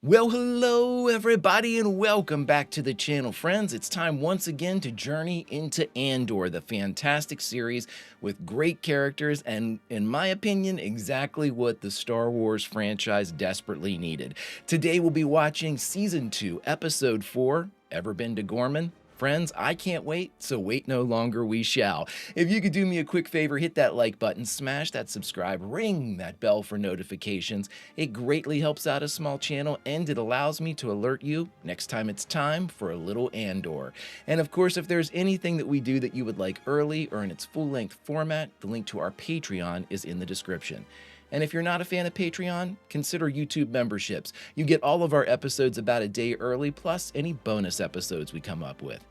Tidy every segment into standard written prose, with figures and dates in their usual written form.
Well, hello everybody and welcome back to the channel, friends. It's time once again to journey into Andor, the fantastic series with great characters and, in my opinion, exactly what the Star Wars franchise desperately needed. Today we'll be watching Season 2, Episode 4, Ever Been to Ghorman? Friends, I can't wait, so wait no longer, we shall. If you could do me a quick favor, hit that like button, smash that subscribe, ring that bell for notifications. It greatly helps out a small channel, and it allows me to alert you next time it's time for a little Andor. And of course, if there's anything that we do that you would like early or in its full-length format, the link to our Patreon is in the description. And if you're not a fan of Patreon, consider YouTube memberships. You get all of our episodes about a day early, plus any bonus episodes we come up with.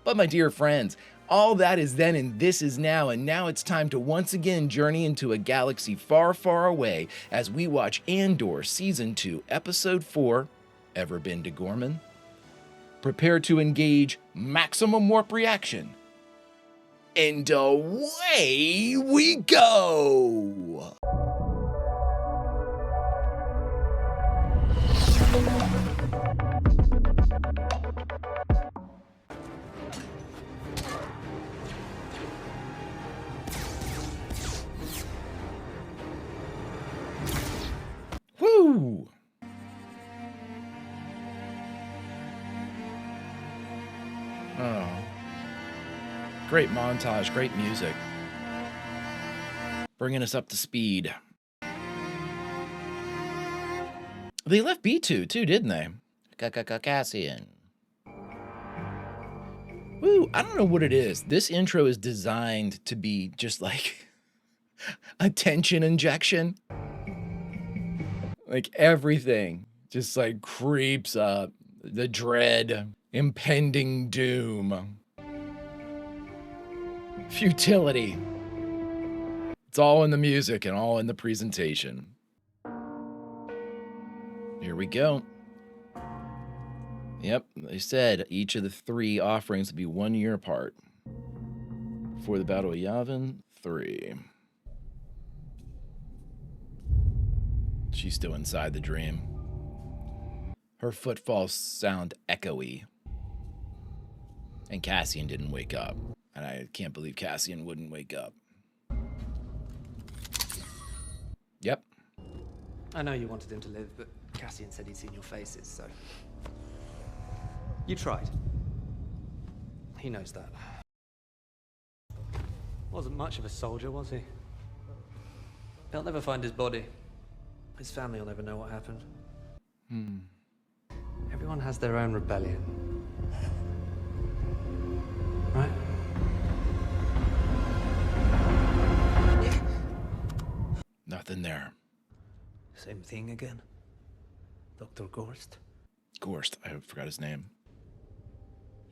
But my dear friends, all that is then and this is now, and now it's time to once again journey into a galaxy far, far away as we watch Andor Season 2, Episode 4, Ever Been to Ghorman? Prepare to engage maximum warp reaction. And away we go! Woo! Oh. Great montage, great music. Bringing us up to speed. They left B2 too, didn't they? Cassian. Woo, I don't know what it is. This intro is designed to be just like a tension injection. Like everything just like creeps up. The dread, impending doom, futility. It's all in the music and all in the presentation. Here we go. Yep, they said each of the three offerings would be 1 year apart. For the Battle of Yavin, 3. She's still inside the dream. Her footfalls sound echoey. And Cassian didn't wake up. And I can't believe Cassian wouldn't wake up. Yep. I know you wanted him to live, but Cassian said he'd seen your faces, so... You tried. He knows that. Wasn't much of a soldier, was he? They'll never find his body. His family will never know what happened. Everyone has their own rebellion. Right? Nothing there. Same thing again? Dr. Gorst? Gorst, I forgot his name.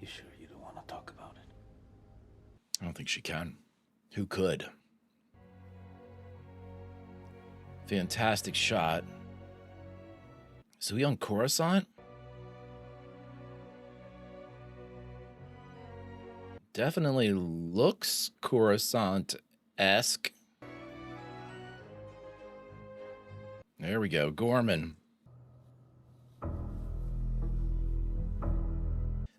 You sure you don't want to talk about it? I don't think she can. Who could? Fantastic shot. So he on Coruscant? Definitely looks Coruscant-esque. There we go, Ghorman.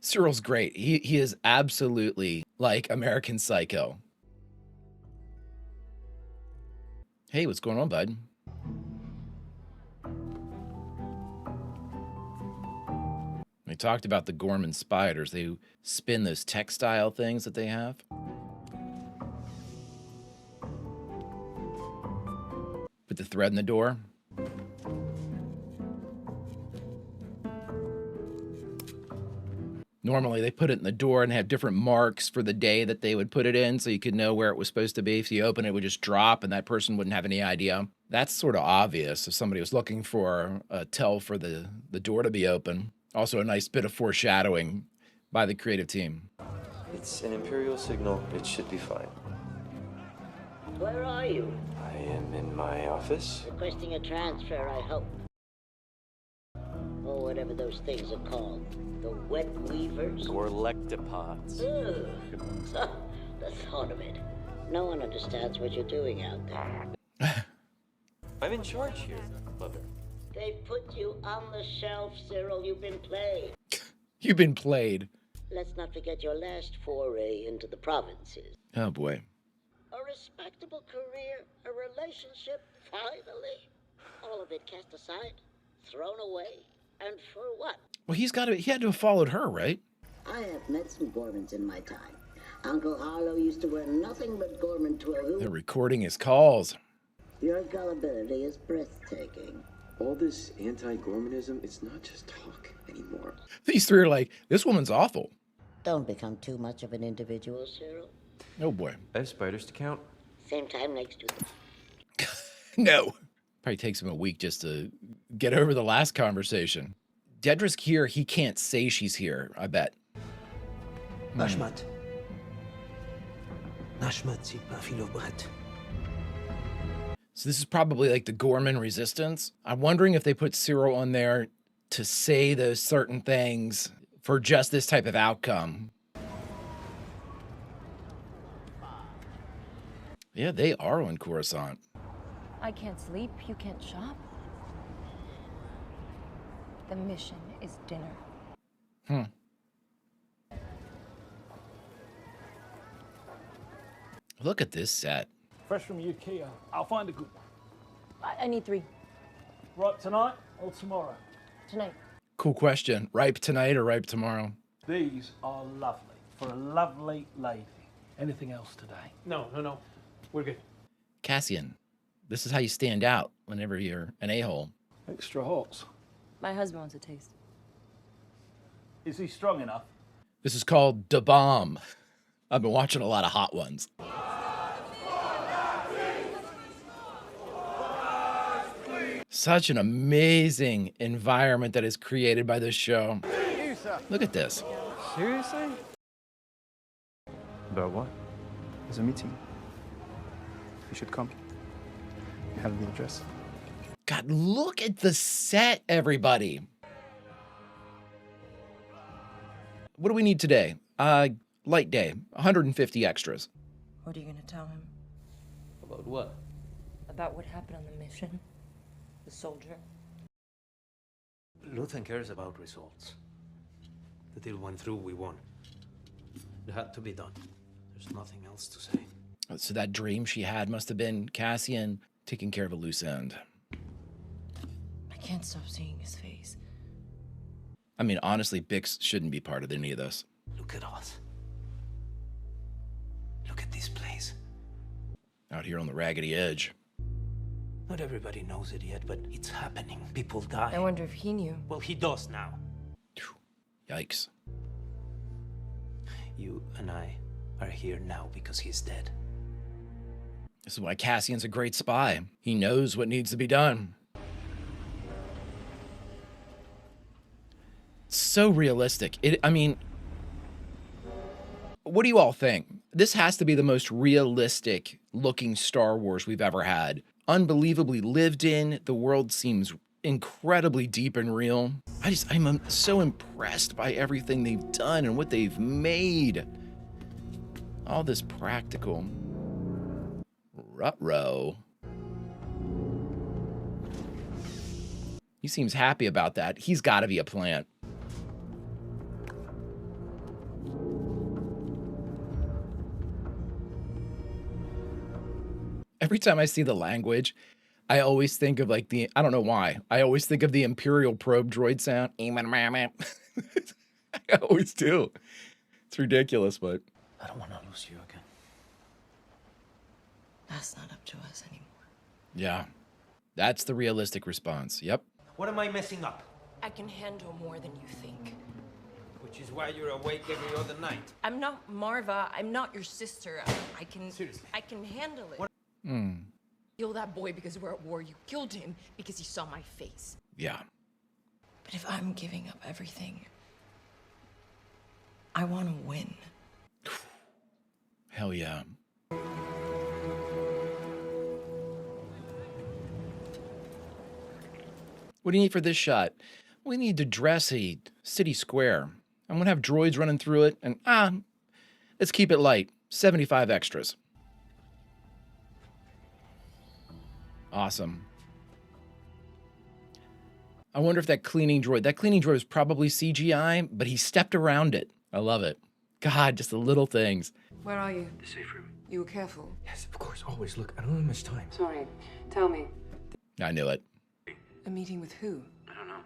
Cyril's great. He is absolutely like American Psycho. Hey, what's going on, bud? We talked about the Ghorman spiders. They spin those textile things that they have. Put the thread in the door. Normally, they put it in the door and have different marks for the day that they would put it in so you could know where it was supposed to be. If you open it, it would just drop and that person wouldn't have any idea. That's sort of obvious if somebody was looking for a tell for the door to be open. Also a nice bit of foreshadowing by the creative team. It's an Imperial signal. It should be fine. Where are you? I am in my office. Requesting a transfer, I hope. Or whatever those things are called. The wet weavers? Or lectopods. Ugh. The thought of it. No one understands what you're doing out there. I'm in charge here, Mother. They put you on the shelf, Cyril. You've been played. You've been played. Let's not forget your last foray into the provinces. Oh boy. A respectable career, a relationship, finally. All of it cast aside, thrown away, and for what? Well, he had to have followed her, right? I have met some Gormans in my time. Uncle Harlow used to wear nothing but Gorman They're twill. recording his calls. Your gullibility is breathtaking. All this anti-Gormanism, it's not just talk anymore. These three are like, this woman's awful. Don't become too much of an individual, Cyril. Oh boy. I have spiders to count. Same time next week. No. Probably takes him a week just to get over the last conversation. Dedra's here. He can't say she's here, I bet. Ashmat. Ashmat, c'est pas Philobret. So this is probably like the Gorman resistance. I'm wondering if they put Cyril on there to say those certain things for just this type of outcome. Yeah, they are on Coruscant. I can't sleep, you can't shop. The mission is dinner. Look at this set. Fresh from IKEA. I'll find a good one. I need 3. Right tonight or tomorrow? Tonight. Cool question. Ripe tonight or ripe tomorrow? These are lovely for a lovely lady. Anything else today? No. We're good. Cassian, this is how you stand out whenever you're an a-hole. Extra hot. My husband wants a taste. Is he strong enough? This is called Da Bomb. I've been watching a lot of hot ones. Such an amazing environment that is created by this show. Look at this. Seriously? About what? There's a meeting. You should come. You have the address. God, look at the set, everybody. What do we need today? Light day, 150 extras. What are you gonna tell him? About what? About what happened on the mission? The soldier? Luthen cares about results. The deal went through, we won. It had to be done. There's nothing else to say. So that dream she had must have been Cassian taking care of a loose end. I can't stop seeing his face. I mean, honestly, Bix shouldn't be part of any of this. Look at us. Look at this place. Out here on the raggedy edge. Not everybody knows it yet, but it's happening. People die. I wonder if he knew. Well, he does now. Yikes. You and I are here now because he's dead. This is why Cassian's a great spy. He knows what needs to be done. So realistic. I mean, what do you all think? This has to be the most realistic looking Star Wars we've ever had. Unbelievably lived in. The world seems incredibly deep and real. I'm so impressed by everything they've done and what they've made. All this practical. Ruh-roh. He seems happy about that. He's got to be a plant. Every time I see the language, I always think of like I don't know why. I always think of the Imperial probe droid sound. I always do. It's ridiculous, but I don't want to lose you again. That's not up to us anymore. yeah, that's the realistic response. Yep. What am I messing up? I can handle more than you think. Which is why you're awake every other night. I'm not Marva. I'm not your sister. I can... Seriously. I can handle it. What? Kill that boy because we're at war. You killed him because he saw my face. Yeah. But if I'm giving up everything, I want to win. Hell yeah. What do you need for this shot? We need to dress a city square. I'm gonna have droids running through it, and let's keep it light. 75 extras. Awesome. I wonder if that cleaning droid is probably CGI, but he stepped around it. I love it. God, just the little things. Where are you? The safe room. You were careful. Yes, of course, always. Look, I don't have much time. Sorry. Tell me. I knew it. A meeting with who? I don't know.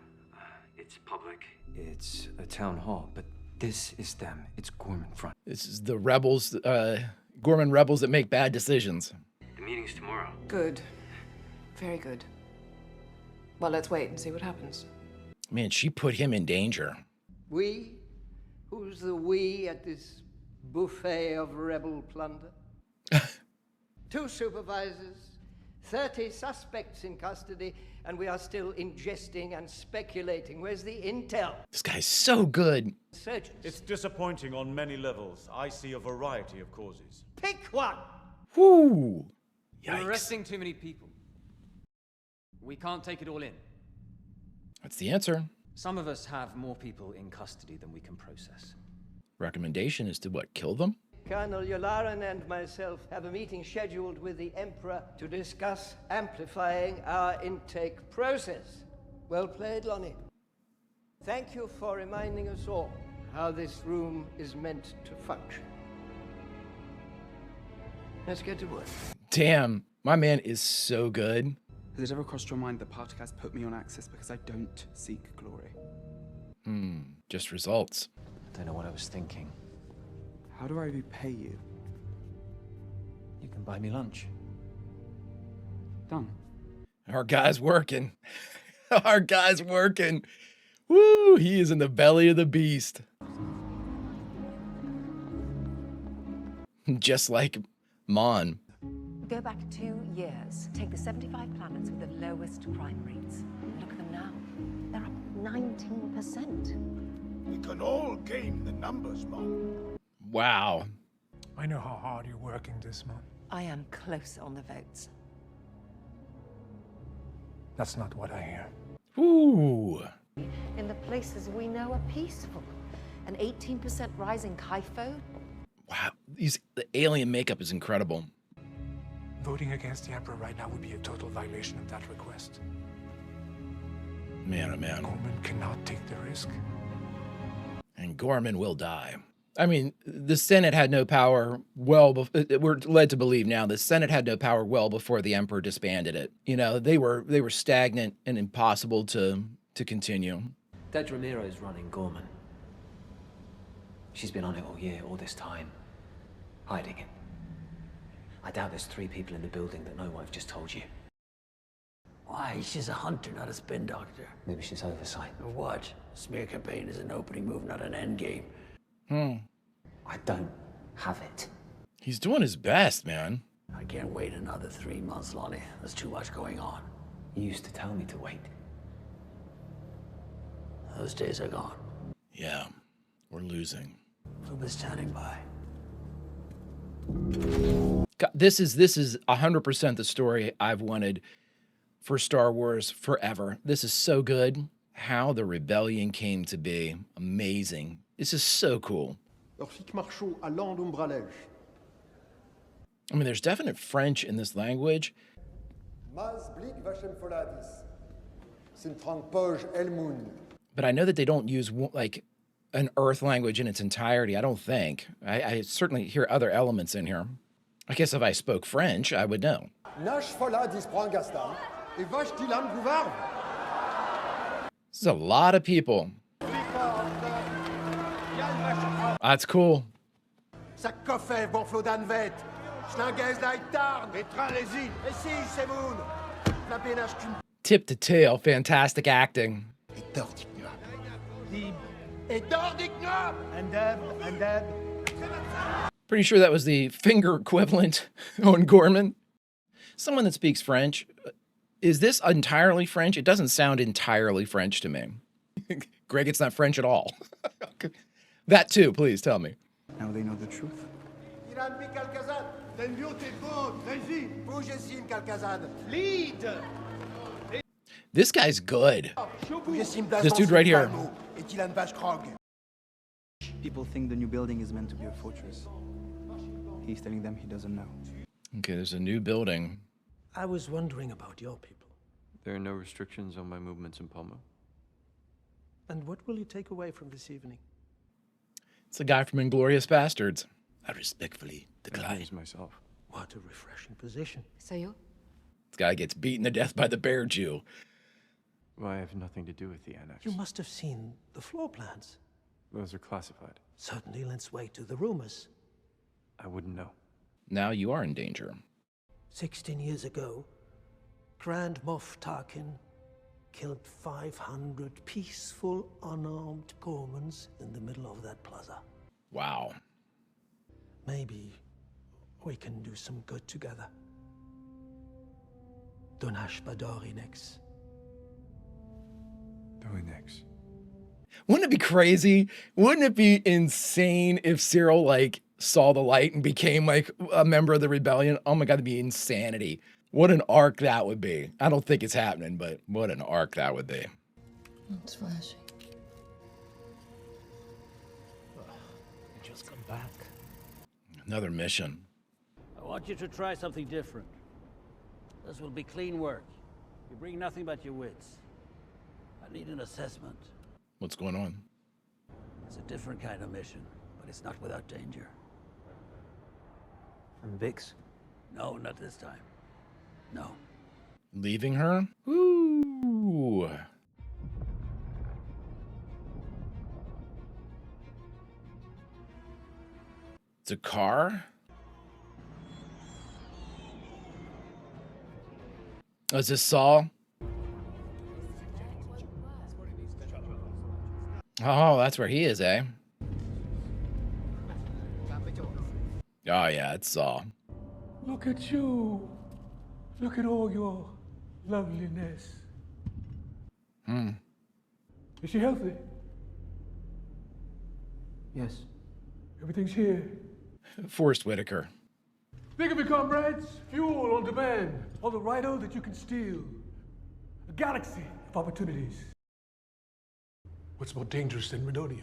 It's public. It's a town hall, but this is them. It's Gorman Front. This is the rebels, Gorman rebels that make bad decisions. The meeting's tomorrow. Good. Very good. Well, let's wait and see what happens. Man, she put him in danger. We? Who's the we at this buffet of rebel plunder? 2 supervisors, 30 suspects in custody, and we are still ingesting and speculating. Where's the intel? This guy's so good. Surgeons. It's disappointing on many levels. I see a variety of causes. Pick one! Whoo! We're Yikes. arresting too many people. We can't take it all in. That's the answer. Some of us have more people in custody than we can process. Recommendation is to what, kill them? Colonel Yularen and myself have a meeting scheduled with the Emperor to discuss amplifying our intake process. Well played, Lonnie. Thank you for reminding us all how this room is meant to function. Let's get to work. Damn, my man is so good. Has it ever crossed your mind that Partagaz put me on Axis because I don't seek glory? Just results. I don't know what I was thinking. How do I repay you? You can buy me lunch. Done. Our guy's working. Our guy's working. Woo! He is in the belly of the beast. Just like Mon. Go back 2 years. Take the 75 planets with the lowest crime rates. Look at them now. They're up 19%. We can all game the numbers, Mom. Wow. I know how hard you're working this month. I am close on the votes. That's not what I hear. Ooh. In the places we know are peaceful. An 18% rise in Kaifo. Wow. The alien makeup is incredible. Voting against the Emperor right now would be a total violation of that request. Man, oh man. Gorman cannot take the risk. And Gorman will die. I mean, the Senate had no power we're led to believe now the Senate had no power well before the Emperor disbanded it. You know, they were stagnant and impossible to continue. Dej Ramiro's running Gorman. She's been on it all year, all this time, hiding it. I doubt there's 3 people in the building that know what I've just told you. Why? She's a hunter, not a spin doctor. Maybe she's oversight. What? Smear campaign is an opening move, not an end game. I don't have it. He's doing his best, man. I can't wait another 3 months, Lonnie. There's too much going on. You used to tell me to wait. Those days are gone. Yeah, we're losing. We'll be standing by. God, this is 100% the story I've wanted for Star Wars forever. This is so good. How the rebellion came to be. Amazing. This is so cool. I mean, there's definite French in this language. But I know that they don't use like an Earth language in its entirety. I don't think. I certainly hear other elements in here. I guess if I spoke French, I would know. This is a lot of people. That's cool. Tip to tail, fantastic acting. Pretty sure that was the finger equivalent on Gorman. Someone that speaks French. Is this entirely French? It doesn't sound entirely French to me. Greg, it's not French at all. That too, please tell me. Now they know the truth. This guy's good. This dude right here. People think the new building is meant to be a fortress. He's telling them he doesn't know. Okay, there's a new building. I was wondering about your people. There are no restrictions on my movements in Palma. And what will you take away from this evening? It's the guy from Inglourious Bastards. I respectfully decline. Myself. What a refreshing position. So you? This guy gets beaten to death by the bear Jew. Well, I have nothing to do with the annex. You must have seen the floor plans. Those are classified. Certainly lends weight to the rumors. I wouldn't know. Now you are in danger. 16 years ago, Grand Moff Tarkin killed 500 peaceful, unarmed Gormans in the middle of that plaza. Wow. Maybe we can do some good together. Donash Badori next. Next. Wouldn't it be crazy? Wouldn't it be insane if Cyril like saw the light and became like a member of the rebellion? Oh my God, that'd be insanity. What an arc that would be. I don't think it's happening, but what an arc that would be. It's flashing. Just come back. Another mission. I want you to try something different. This will be clean work. You bring nothing but your wits. I need an assessment. What's going on? It's a different kind of mission, but it's not without danger. And Vix? No, not this time. No. Leaving her? Ooh. It's a car? Oh, is this Saul? Oh, that's where he is, eh? Oh, yeah, it's Saul. Look at you. Look at all your loveliness. Is she healthy? Yes. Everything's here. Forrest Whitaker. Think of it, comrades. Fuel on demand. All the rhino that you can steal. A galaxy of opportunities. What's more dangerous than Redonium?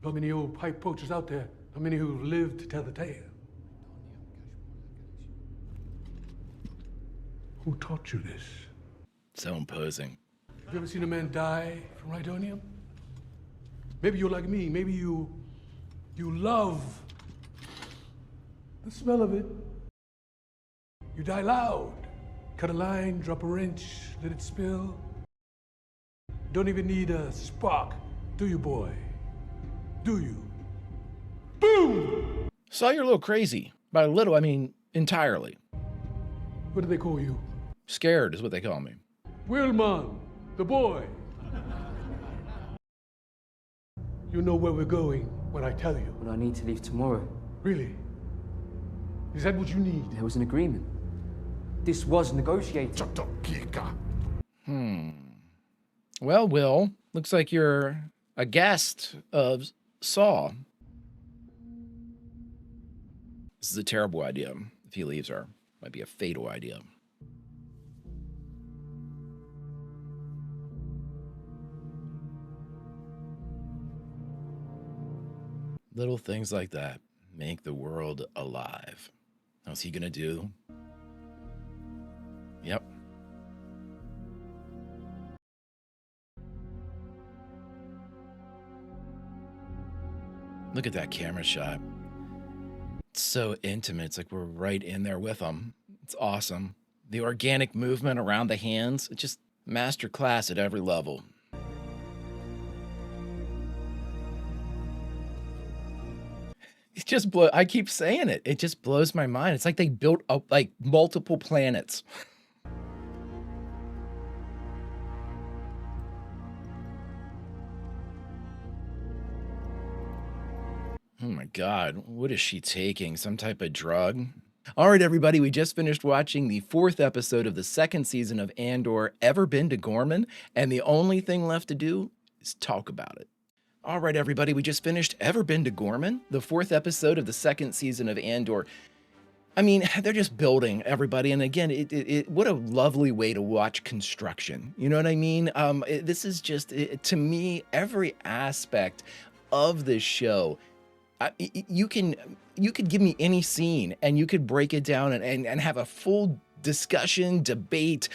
Not many old pipe poachers out there. Not many who've lived to tell the tale. Who taught you this? So imposing. Have you ever seen a man die from Rhydonium? Maybe you're like me. Maybe you love the smell of it. You die loud. Cut a line, drop a wrench, let it spill. Don't even need a spark, do you, boy? Do you? Boom! Saw you're a little crazy. By a little, I mean entirely. What do they call you? Scared is what they call me. Willman, the boy. You know where we're going when I tell you. But I need to leave tomorrow. Really? Is that what you need? There was an agreement. This was negotiated. Well, Will, looks like you're a guest of Saul. This is a terrible idea. If he leaves her, might be a fatal idea. Little things like that make the world alive. How's he gonna do? Yep. Look at that camera shot. It's so intimate. It's like we're right in there with them. It's awesome. The organic movement around the hands, it's just master class at every level. It just I keep saying it. It just blows my mind. It's like they built up like multiple planets. Oh my God, what is she taking? Some type of drug? All right, everybody, we just finished watching the 4th episode of the 2nd season of Andor, Ever Been to Gorman? And the only thing left to do is talk about it. All right, everybody, we just finished Ever Been to Gorman? The 4th episode of the 2nd season of Andor. I mean, they're just building, everybody. And again, what a lovely way to watch construction. You know what I mean? This is just, to me, every aspect of this show. You could give me any scene and you could break it down and have a full discussion, debate,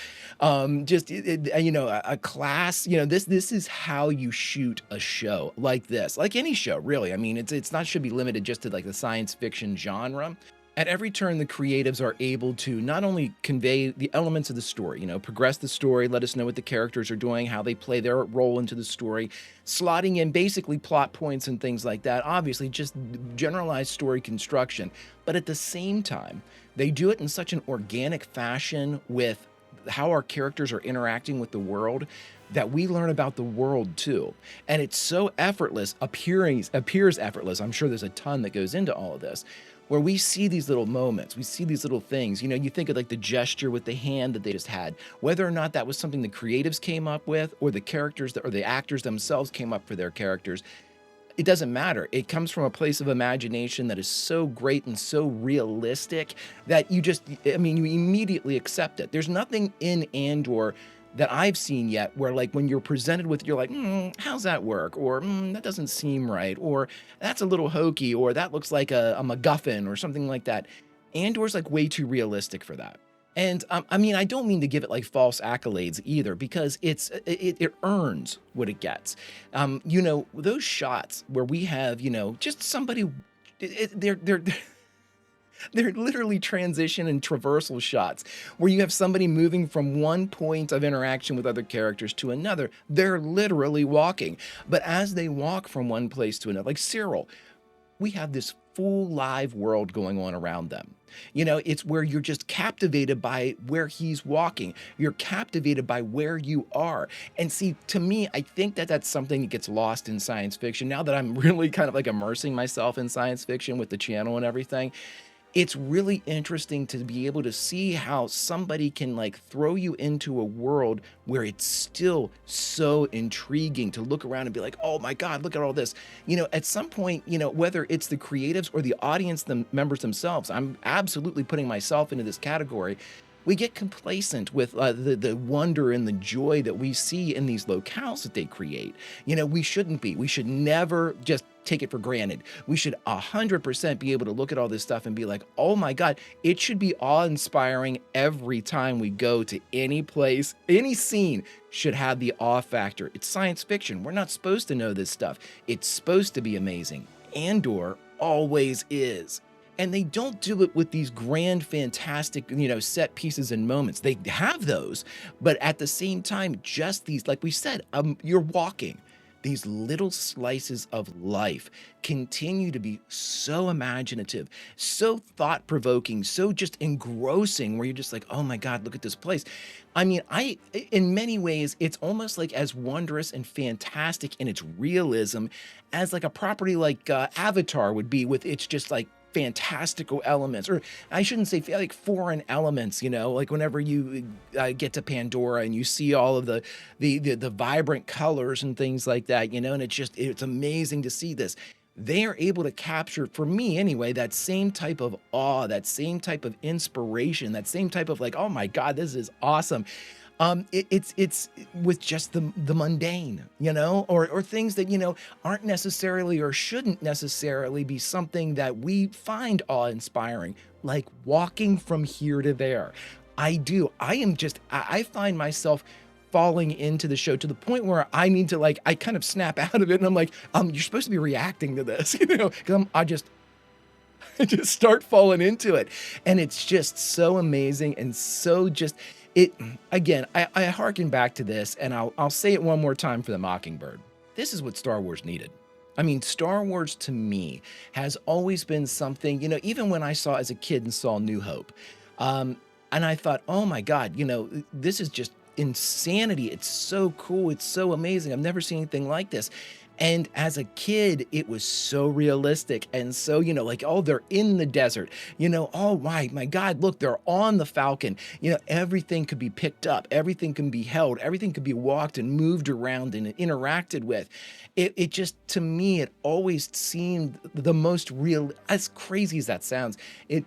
just you know, a class. You know, this is how you shoot a show like this, like any show, really. I mean, it's not should be limited just to like the science fiction genre. At every turn, the creatives are able to not only convey the elements of the story, you know, progress the story, let us know what the characters are doing, how they play their role into the story, slotting in basically plot points and things like that. Obviously, just generalized story construction. But at the same time, they do it in such an organic fashion with how our characters are interacting with the world that we learn about the world too. And it's so effortless, appears effortless. I'm sure there's a ton that goes into all of this, where we see these little moments, we see these little things. You know, you think of like the gesture with the hand that they just had, whether or not that was something the creatives came up with or the characters or the actors themselves came up for their characters. It doesn't matter. It comes from a place of imagination that is so great and so realistic that you just, I mean, you immediately accept it. There's nothing in Andor that I've seen yet where like when you're presented with, you're like, how's that work? Or that doesn't seem right. Or that's a little hokey. Or that looks like a MacGuffin or something like that. Andor's like way too realistic for that. And I mean, I don't mean to give it like false accolades either, because it earns what it gets. You know, those shots where we have, you know, just somebody, they're literally transition and traversal shots where you have somebody moving from one point of interaction with other characters to another. They're literally walking. But as they walk from one place to another, like Cyril, we have this full live world going on around them. You know, it's where you're just captivated by where he's walking. You're captivated by where you are. And see, to me, I think that that's something that gets lost in science fiction. Now that I'm really kind of like immersing myself in science fiction with the channel and everything, it's really interesting to be able to see how somebody can like throw you into a world where it's still so intriguing to look around and be like, oh my God, look at all this. You know, at some point, you know, whether it's the creatives or the audience, the members themselves, I'm absolutely putting myself into this category. We get complacent with the wonder and the joy that we see in these locales that they create. You know, we shouldn't be. We should never just take it for granted. We should 100% be able to look at all this stuff and be like, oh my God, it should be awe-inspiring every time we go to any place. Any scene should have the awe factor. It's science fiction. We're not supposed to know this stuff. It's supposed to be amazing. Andor always is. And they don't do it with these grand, fantastic, you know, set pieces and moments. They have those, but at the same time, just these, like we said, you're walking. These little slices of life continue to be so imaginative, so thought-provoking, so just engrossing, where you're just like, oh my God, look at this place. I mean, in many ways, it's almost like as wondrous and fantastic in its realism as like a property like Avatar would be, with its just like fantastical elements, or I shouldn't say like foreign elements, you know, like whenever you get to Pandora and you see all of the vibrant colors and things like that, you know, and it's amazing to see this. They are able to capture, for me anyway, that same type of awe, that same type of inspiration, that same type of like, oh my God, this is awesome. It's with just the mundane, you know, or things that, you know, aren't necessarily or shouldn't necessarily be something that we find awe-inspiring, like walking from here to there. I find myself falling into the show to the point where I need to like, I kind of snap out of it and I'm like, you're supposed to be reacting to this, you know, because I just start falling into it. And it's just so amazing and so just, again, I harken back to this, and I'll say it one more time for the Mockingbird. This is what Star Wars needed. I mean, Star Wars to me has always been something, you know, even when I saw as a kid and saw New Hope, and I thought, oh my God, you know, this is just insanity. It's so cool. It's so amazing. I've never seen anything like this. And as a kid, it was so realistic and so, you know, like, oh, they're in the desert, you know, oh my God, look, they're on the Falcon. You know, everything could be picked up, everything can be held, everything could be walked and moved around and interacted with. It just, to me, it always seemed the most real, as crazy as that sounds,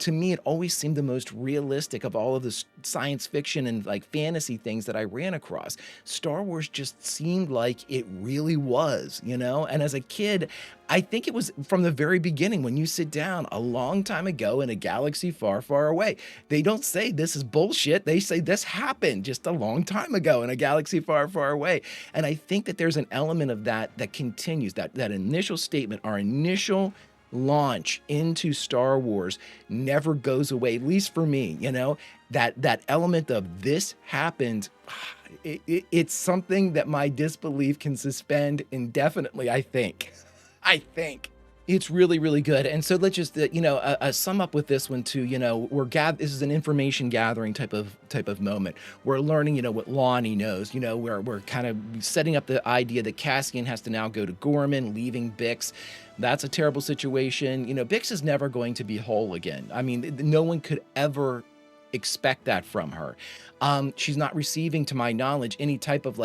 to me, it always seemed the most realistic of all of the science fiction and like fantasy things that I ran across. Star Wars just seemed like it really was, you know? And as a kid, I think it was from the very beginning when you sit down a long time ago in a galaxy far, far away. They don't say this is bullshit. They say this happened just a long time ago in a galaxy far, far away. And I think that there's an element of that that continues, that initial statement, our initial launch into Star Wars never goes away, at least for me, you know, that element of this happened. It's something that my disbelief can suspend indefinitely, I think. I think. It's really, really good. And so let's just, sum up with this one too. You know, this is an information gathering type of moment. We're learning, you know, what Lonnie knows. You know, we're kind of setting up the idea that Cassian has to now go to Gorman, leaving Bix. That's a terrible situation. You know, Bix is never going to be whole again. I mean, no one could ever expect that from her. She's not receiving, to my knowledge, any type of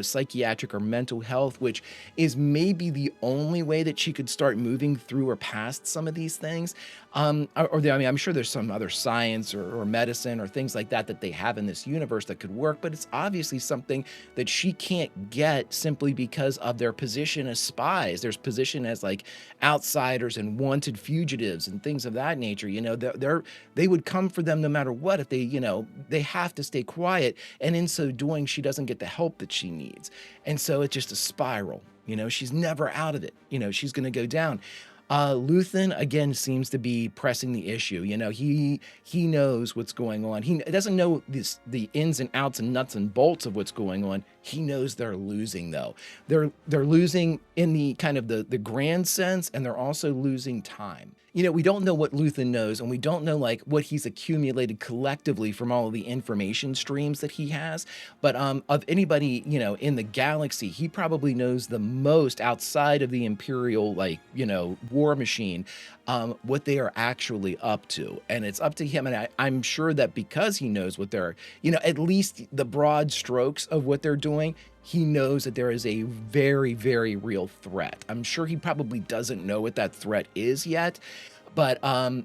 psychiatric or mental health, which is maybe the only way that she could start moving through or past some of these things. I'm sure there's some other science or medicine or things like that they have in this universe that could work, but it's obviously something that she can't get simply because of their position as spies, their position as like outsiders and wanted fugitives and things of that nature. You know, they would come for them no matter what if they have to stay quiet, and in so doing, she doesn't get the help that she needs. And so it's just a spiral. You know, she's never out of it. You know, she's going to go down. Luthen again seems to be pressing the issue. You know, he knows what's going on. He doesn't know the ins and outs and nuts and bolts of what's going on. He knows they're losing though. They're losing in the kind of the grand sense, and they're also losing time. You know, we don't know what Luthen knows, and we don't know like what he's accumulated collectively from all of the information streams that he has. But of anybody, you know, in the galaxy, he probably knows the most outside of the Imperial, war machine, what they are actually up to. And it's up to him. And I'm sure that because he knows what they're, at least the broad strokes of what they're doing, he knows that there is a very, very real threat. I'm sure he probably doesn't know what that threat is yet, but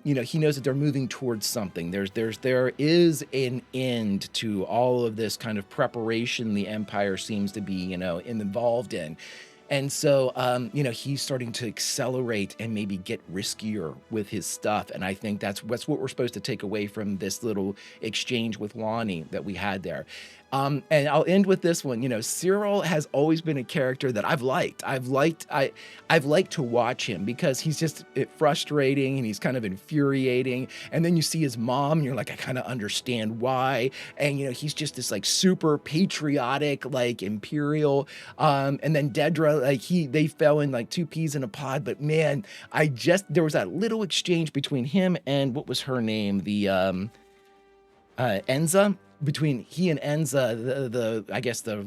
he knows that they're moving towards something. There is an end to all of this kind of preparation the Empire seems to be, involved in. And so, he's starting to accelerate and maybe get riskier with his stuff. And I think that's what we're supposed to take away from this little exchange with Lonnie that we had there. And I'll end with this one. Cyril has always been a character that I've liked. I've liked to watch him because he's just frustrating and he's kind of infuriating. And then you see his mom and you're like, I kind of understand why. And, he's just this like super patriotic, like Imperial. And then Dedra, they fell in like two peas in a pod. But man, there was that little exchange between him and what was her name? The Enza. Between he and Enza, I guess the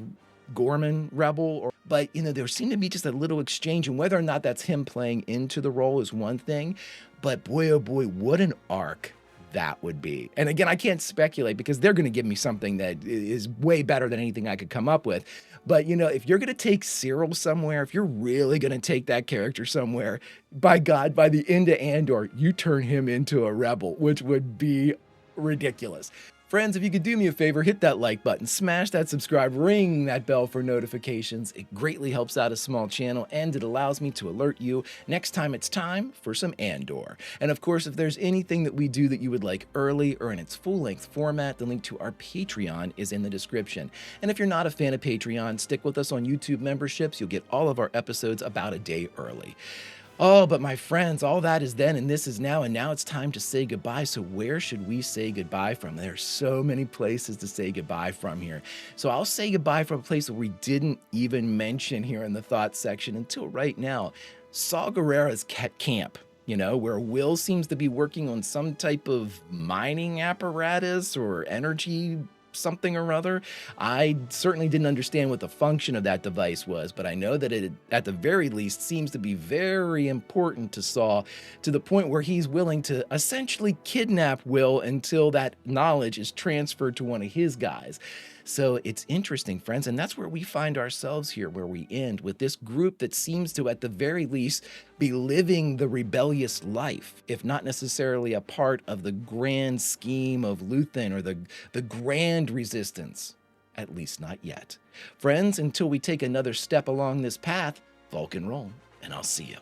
Gorman rebel, but there seemed to be just a little exchange, and whether or not that's him playing into the role is one thing, but boy, oh boy, what an arc that would be. And again, I can't speculate because they're going to give me something that is way better than anything I could come up with. But if you're going to take Cyril somewhere, if you're really going to take that character somewhere, by God, by the end of Andor, you turn him into a rebel, which would be ridiculous. Friends, if you could do me a favor, hit that like button, smash that subscribe, ring that bell for notifications. It greatly helps out a small channel, and it allows me to alert you next time it's time for some Andor. And of course, if there's anything that we do that you would like early or in its full-length format, the link to our Patreon is in the description. And if you're not a fan of Patreon, stick with us on YouTube memberships. You'll get all of our episodes about a day early. Oh, but my friends, all that is then and this is now, and now it's time to say goodbye. So where should we say goodbye from? There's so many places to say goodbye from here. So I'll say goodbye from a place that we didn't even mention here in the thoughts section until right now. Saw Gerrera's camp, where Will seems to be working on some type of mining apparatus or energy something or other. I certainly didn't understand what the function of that device was, but I know that it, at the very least, seems to be very important to Saw, to the point where he's willing to essentially kidnap Will until that knowledge is transferred to one of his guys. So it's interesting, friends, and that's where we find ourselves here, where we end with this group that seems to, at the very least, be living the rebellious life, if not necessarily a part of the grand scheme of Luthen or the grand resistance, at least not yet. Friends, until we take another step along this path, Vulcan roll, and I'll see you.